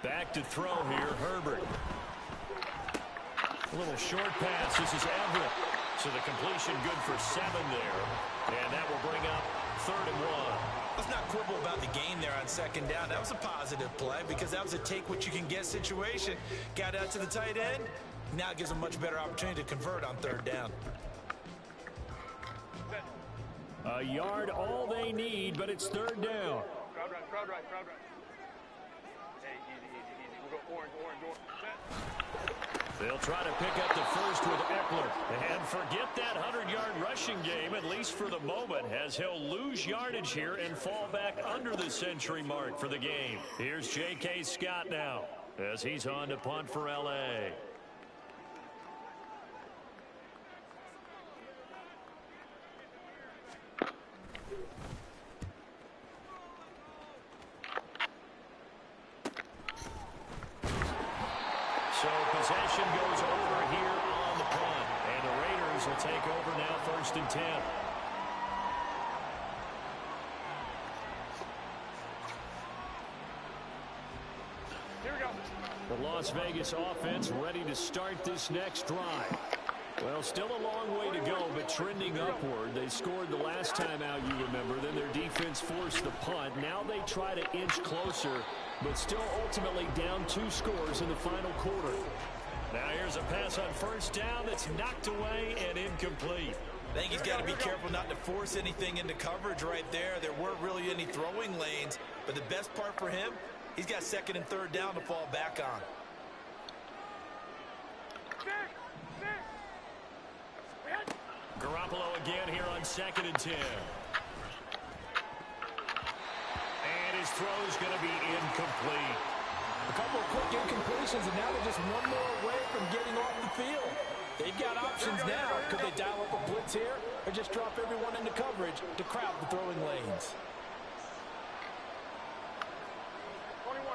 Back to throw here, Herbert. A little short pass. This is Everett. So the completion good for 7 there. And that will bring up 3rd and 1. Let's not quibble about the gain there on 2nd down. That was a positive play because that was a take-what-you-can-get situation. Got out to the tight end. Now it gives them a much better opportunity to convert on 3rd down. A yard all they need, but it's 3rd down. Crowd right. Hey, easy. We'll go orange. They'll try to pick up the first with Eckler. And forget that 100-yard rushing game, at least for the moment, as he'll lose yardage here and fall back under the century mark for the game. Here's J.K. Scott now as he's on to punt for L.A. So possession goes over here on the punt. And the Raiders will take over now, 1st and 10. Here we go. The Las Vegas offense ready to start this next drive. Well, still a long way to go, but trending upward. They scored the last time out, you remember. Then their defense forced the punt. Now they try to inch closer, but still ultimately down 2 scores in the final quarter. Now here's a pass on 1st down that's knocked away and incomplete. I think he's got to be careful not to force anything into coverage right there. There weren't really any throwing lanes, but the best part for him, he's got 2nd and 3rd down to fall back on. Garoppolo again here on 2nd and 10. And his throw's going to be incomplete. A couple of quick incompletions, and now they're just one more away from getting off the field. They've got options now. Could they dial up a blitz here or just drop everyone into coverage to crowd the throwing lanes? 21.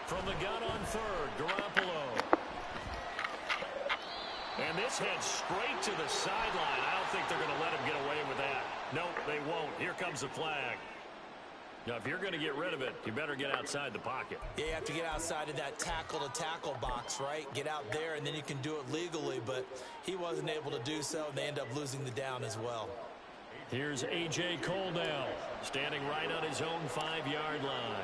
From the gun on 3rd, Garoppolo. And this heads straight to the sideline. I don't think they're going to let him get away with that. Nope, they won't. Here comes the flag. Now, if you're going to get rid of it, you better get outside the pocket. Yeah, you have to get outside of that tackle-to-tackle box, right? Get out there, and then you can do it legally, but he wasn't able to do so, and they end up losing the down as well. Here's A.J. Cole now, standing right on his own 5-yard line.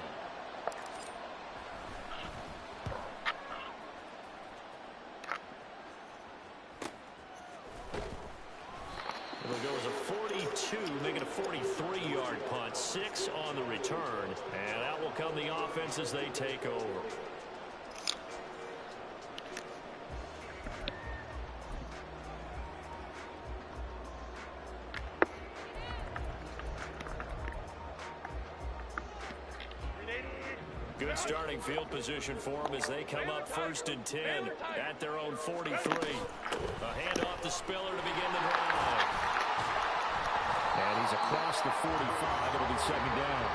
It'll go as a 42, make it a 43-yard punt, 6 on the return, and out will come the offense as they take over. Good starting field position for them as they come up 1st and 10 at their own 43. A handoff to Spiller to begin the drive. And he's across the 45. It'll be 2nd down.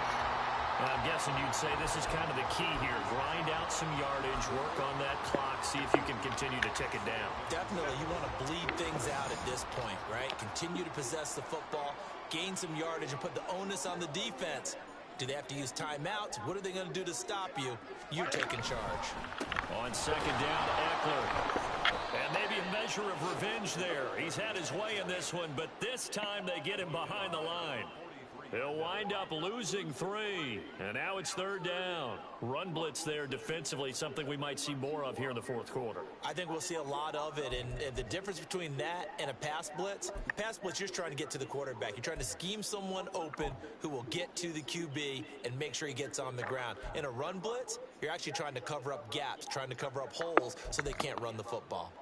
I'm guessing you'd say this is kind of the key here. Grind out some yardage, work on that clock, see if you can continue to tick it down. Definitely, you want to bleed things out at this point, right? Continue to possess the football, gain some yardage, and put the onus on the defense. Do they have to use timeouts? What are they going to do to stop you? You're taking charge. On second down, Eckler. And maybe a measure of revenge there. He's had his way in this one, but this time they get him behind the line. He'll wind up losing 3. And now it's third down. Run blitz there defensively, something we might see more of here in the fourth quarter. I think we'll see a lot of it. And the difference between that and a pass blitz, you're just trying to get to the quarterback. You're trying to scheme someone open who will get to the QB and make sure he gets on the ground. In a run blitz, you're actually trying to cover up gaps, trying to cover up holes so they can't run the football.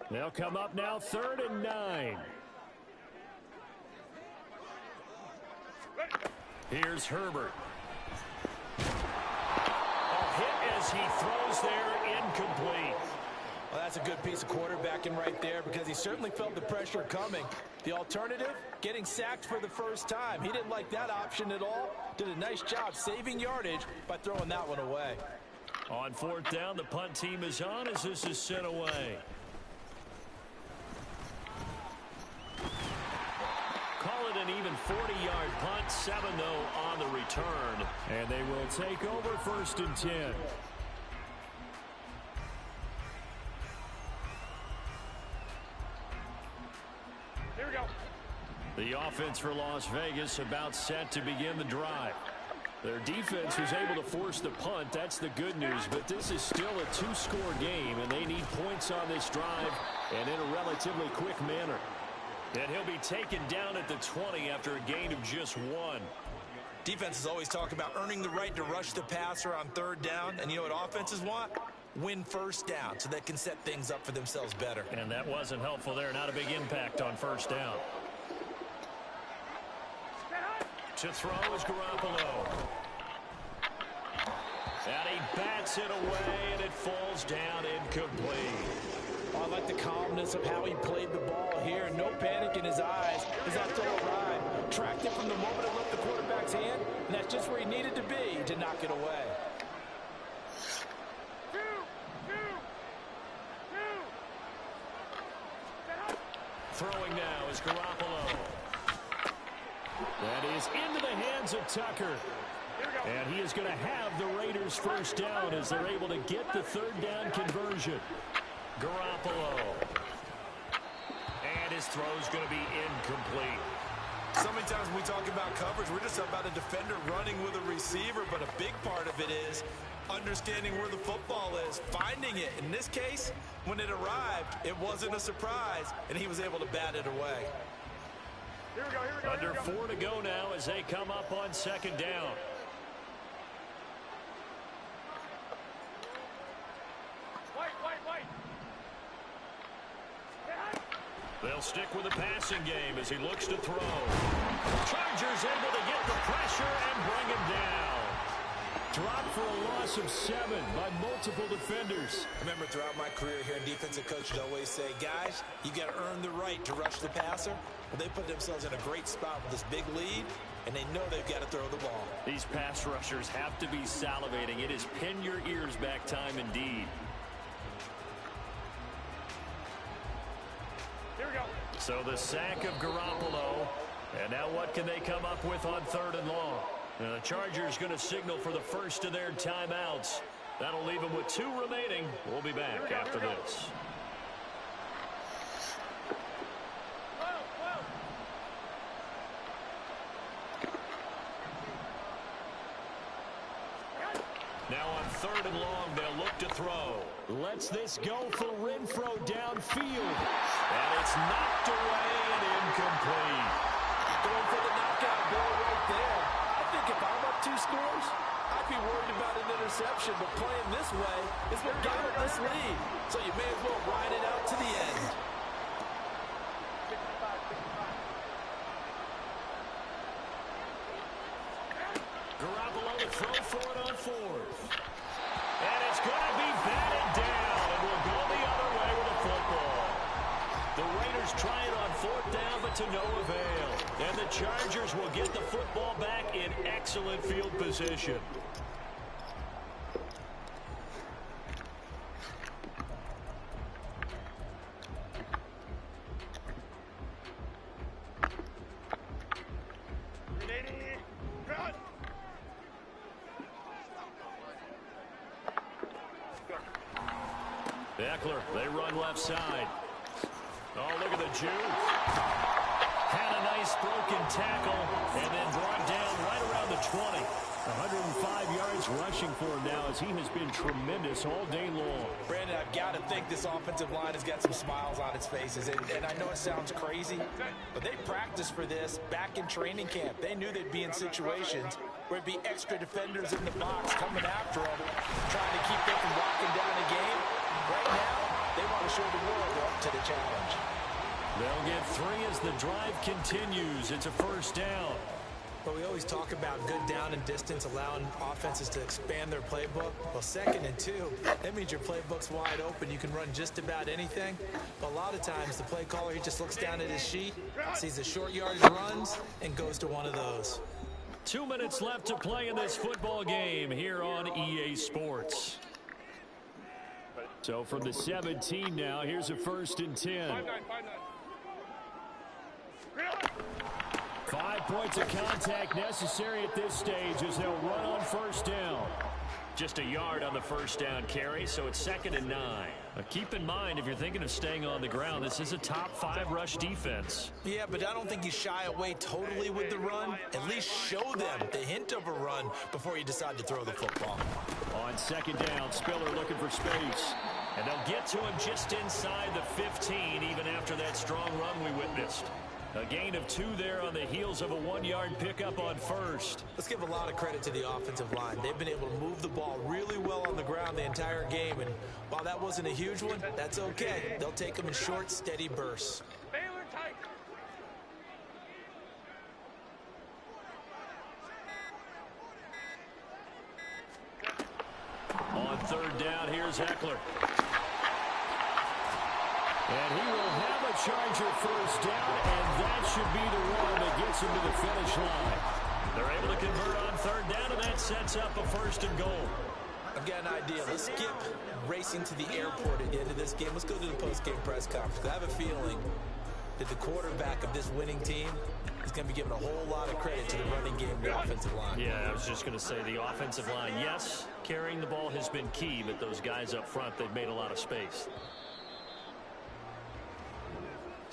They'll come up now, 3rd and 9. Here's Herbert. A hit as he throws there, incomplete. Well, that's a good piece of quarterbacking right there because he certainly felt the pressure coming. The alternative, getting sacked for the first time. He didn't like that option at all. Did a nice job saving yardage by throwing that one away. On 4th down, the punt team is on as this is sent away. Call it an even 40-yard punt, 7-0 on the return. And they will take over 1st and 10. Here we go. The offense for Las Vegas about set to begin the drive. Their defense was able to force the punt. That's the good news. But this is still a 2-score game, and they need points on this drive and in a relatively quick manner. And he'll be taken down at the 20 after a gain of just 1. Defenses always talk about earning the right to rush the passer on 3rd down. And you know what offenses want? Win 1st down so they can set things up for themselves better. And that wasn't helpful there. Not a big impact on 1st down. To throw is Garoppolo. And he bats it away, and it falls down incomplete. I like the calmness of how he played the ball here. No panic in his eyes as that throw arrived. Tracked it from the moment it left the quarterback's hand, and that's just where he needed to be to knock it away. Throwing now is Garoppolo. That is into the hands of Tucker. And he is going to have the Raiders 1st down as they're able to get the 3rd down conversion. Garoppolo. And his throw is going to be incomplete. So many times when we talk about coverage, we're just about a defender running with a receiver, but a big part of it is understanding where the football is, finding it. In this case, when it arrived, it wasn't a surprise, and he was able to bat it away. Here we go, here we go. Under 4 to go now as they come up on 2nd down. White. They'll stick with the passing game as he looks to throw. Chargers able to get the pressure and bring him down. Dropped for a loss of 7 by multiple defenders. I remember throughout my career here, defensive coaches always say, guys, you got to earn the right to rush the passer. Well, they put themselves in a great spot with this big lead, and they know they've got to throw the ball. These pass rushers have to be salivating. It is pin your ears back time indeed. Here we go. So the sack of Garoppolo. And now what can they come up with on 3rd and long? Now the Chargers going to signal for the first of their timeouts. That'll leave them with 2 remaining. We'll be back after this. Now on 3rd and long, they'll look to throw. Lets this go for Renfro downfield. And it's knocked away and incomplete. Going for the knockout ball right there. I think if I'm up 2 scores, I'd be worried about an interception, but playing this way is what got him this lead. So you may as well ride it out to the end. Garoppolo to throw for it on 4th. And it's going to be batted down, and we'll go the other way with the football. The Raiders try it on 4th down, but to no avail. And the Chargers will get the football back in excellent excellent field position. Eckler, they run left side. Oh, look at the juke. Had a nice broken tackle and then brought down right around the 20. 105 yards rushing for him now as he has been tremendous all day long. Brandon, I've got to think this offensive line has got some smiles on its faces. And I know it sounds crazy, but they practiced for this back in training camp. They knew they'd be in situations where it'd be extra defenders in the box coming after them, trying to keep them from locking down the game. Right now, they want to show the world they're up to the challenge. They'll get 3 as the drive continues. It's a first down. But we always talk about good down and distance, allowing offenses to expand their playbook. Well, 2nd and 2, that means your playbook's wide open. You can run just about anything. But a lot of times, the play caller, he just looks down at his sheet, sees the short yardage runs, and goes to one of those. 2 minutes left to play in this football game here on EA Sports. So from the 17 now, here's a 1st and 10. 5 points of contact necessary at this stage as they'll run on 1st down. Just a yard on the 1st down carry, so it's 2nd and 9. Now keep in mind, if you're thinking of staying on the ground, this is a top 5 rush defense. Yeah, but I don't think you shy away totally with the run. At least show them the hint of a run before you decide to throw the football. On 2nd down, Spiller looking for space. And they'll get to him just inside the 15, even after that strong run we witnessed. A gain of 2 there on the heels of a 1-yard pickup on 1st. Let's give a lot of credit to the offensive line. They've been able to move the ball really well on the ground the entire game. And while that wasn't a huge one, that's okay. They'll take them in short, steady bursts. On 3rd down, here's Eckler. And he will have a Charger 1st down, and that should be the one that gets him to the finish line. They're able to convert on 3rd down, and that sets up a 1st and goal. I've got an idea. Let's skip racing to the airport at the end of this game. Let's go to the post-game press conference. I have a feeling that the quarterback of this winning team is going to be giving a whole lot of credit to the running game and the offensive line. Yeah, I was just going to say the offensive line, yes, carrying the ball has been key, but those guys up front, they've made a lot of space.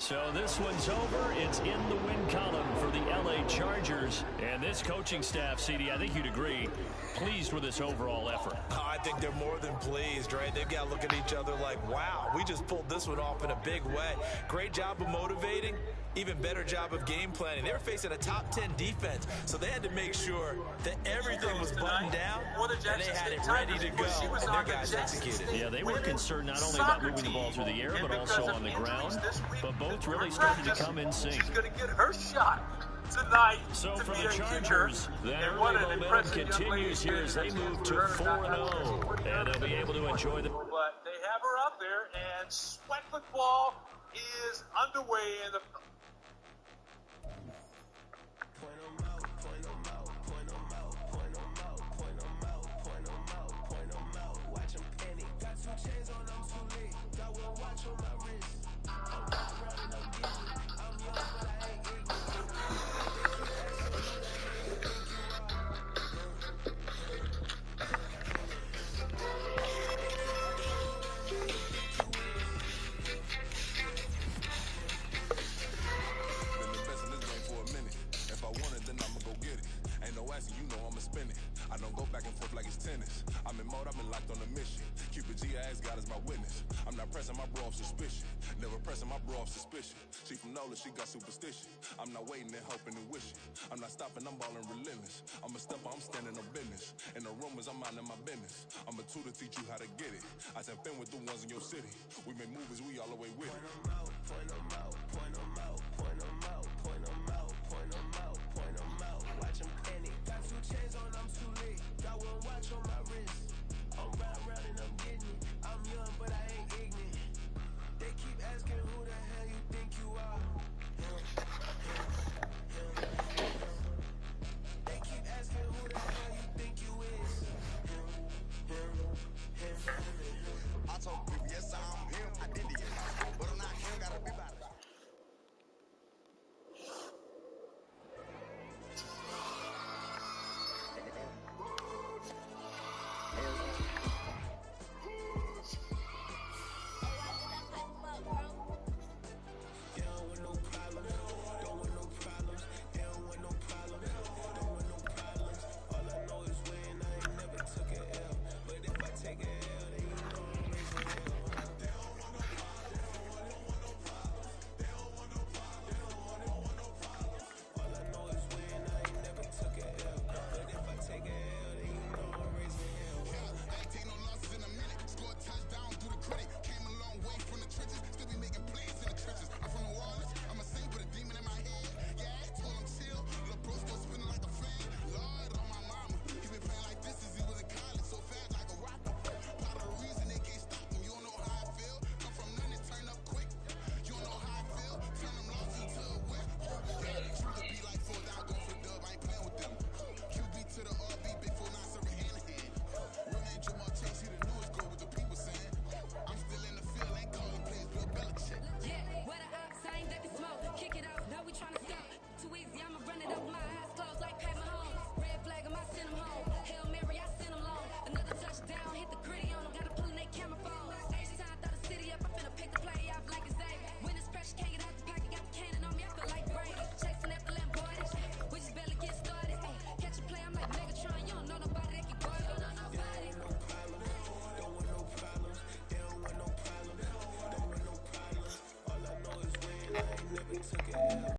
So this one's over. It's in the win column for the LA Chargers. And this coaching staff, CD, I think you'd agree, pleased with this overall effort. I think they're more than pleased, right? They've got to look at each other like, wow, we just pulled this one off in a big way. Great job of motivating. Even better job of game planning. They were facing a top 10 defense, so they had to make sure that everything was buttoned down and they had it ready to go, and their guys executed. Yeah, they were concerned not only about moving the ball through the air, but also on the ground. But both really started to come in sync. She's going to get her shot tonight. So for the Chargers, that early momentum continues here as they move to 4-0, and they'll be able to enjoy the... But they have her out there, and sweat football is underway in the... She got superstition. I'm not waiting and hoping and wishing. I'm not stopping, I'm balling relentless. I'm a stepper, I'm standing on business. In the rumors, I'm minding my business. I'm a tutor, teach you how to get it. I said, fin with the ones in your city. We make movies, we all the way with it. Point 'em out, point 'em out, point 'em out.